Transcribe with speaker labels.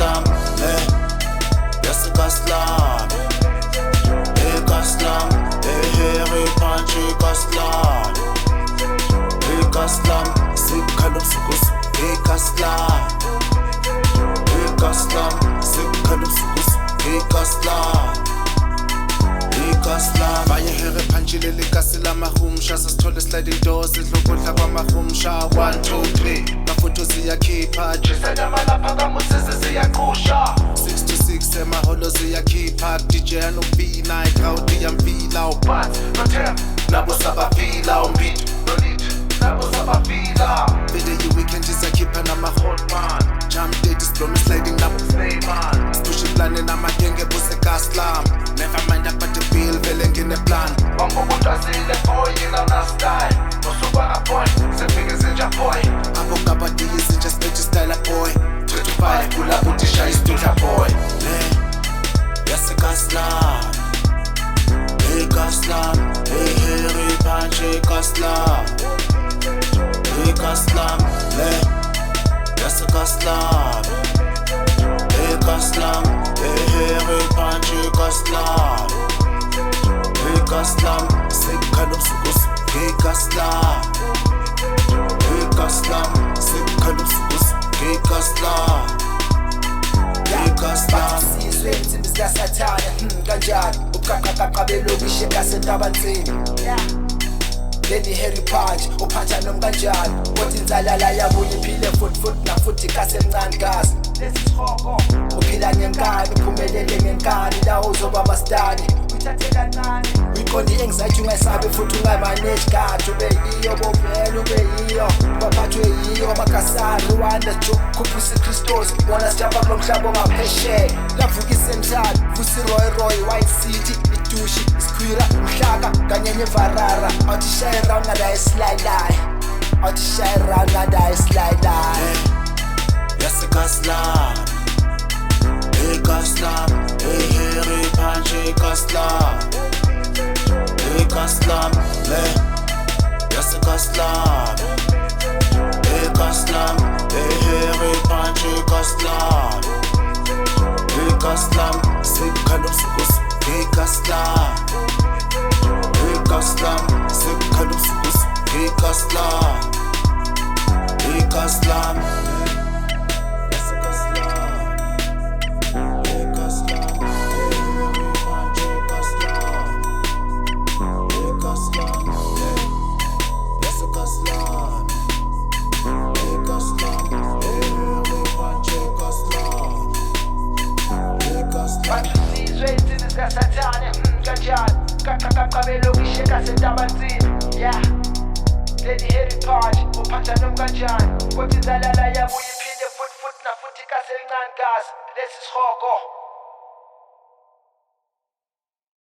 Speaker 1: Kaslam, Kaslam, Kaslam, Harry Punchy Kaslam, Kaslam, Sikhalum Sukus, Kaslam, Kaslam, Sikhalum Sukus, Kaslam, Kaslam. Vaya Harry Punchy leli kasila mahumsha, sasithole sliding doors, idlokudla kwamahumsha. 1, 2, 3, kafuthi ziyakhipha, jisa nyamalapha kamusisi ziyaqusha. 6 to 6 emaholo ziyakhipha, DJ anobina, iCrowd iyamfila, uBuds noTem nabo sabafila, uMbidi noLit nabo sabafila. Video weekend isakhipha nama-hotman, jump date isiblono sliding nabo Slayman. Spush iplane namagenge buse Kaslam, never mind about the bill, vele ngineplan. Wangokutazile boy inanastyle, nosuba point, sefike zinja boy. Abogabadi izinja speech style boy, 3 to 5 kula utisha istudla boy. Yes Kaslam, Kaslam, Harry Punchy Kaslam, Kaslam, yes Kaslam, Kaslam, Harry Punchy Kaslam, Kaslam, Sikhalum Sukus, Kaslam, Kaslam, Sikhalum Sukus, Kaslam, Kaslam.
Speaker 2: Sizwe insimbi zikaSathane kanjani ubuqaqaqaqa belokishi ngasentabantini. Lady Harry Punchy uphatha noma kanjani, kodwa inzalala yabuye iphile futhi kasemncane kasi. Uphila ngenkani uphumelele ngenkani, la uzoba mastani uyiqonde anxiety ungayisabi futhi ungayimanage kade ube yiyo bovele ube yiyo baphathwe yiyo amakasana Rwanda khuphusa iChristos bona sijamba kulo mhlaba ongaphesheya. Lavuka iCentral vusa iRoy White City iDushi iSkhwira Mhlaka kanye neVarara awuthi shaye round ngadayi slide awuthi shaye round ngadayi slide.
Speaker 1: Yes Kaslam, Kaslam, Harry Punchy Kaslam, Kaslam, yes Kaslam, Kaslam, Harry Punchy Kaslam, Kaslam, Sikhalum Sukus, Kaslam, Kaslam, Sikhalum Sukus, Kaslam, Kaslam.
Speaker 2: Sathane kanjani uqaqaqaqa belokishi ngasentabantini. Lady Harry Punchy uphatha noma kanjani, kodwa inzalala yabuye iphile futhi kasemncane kasi. Lesi sihogo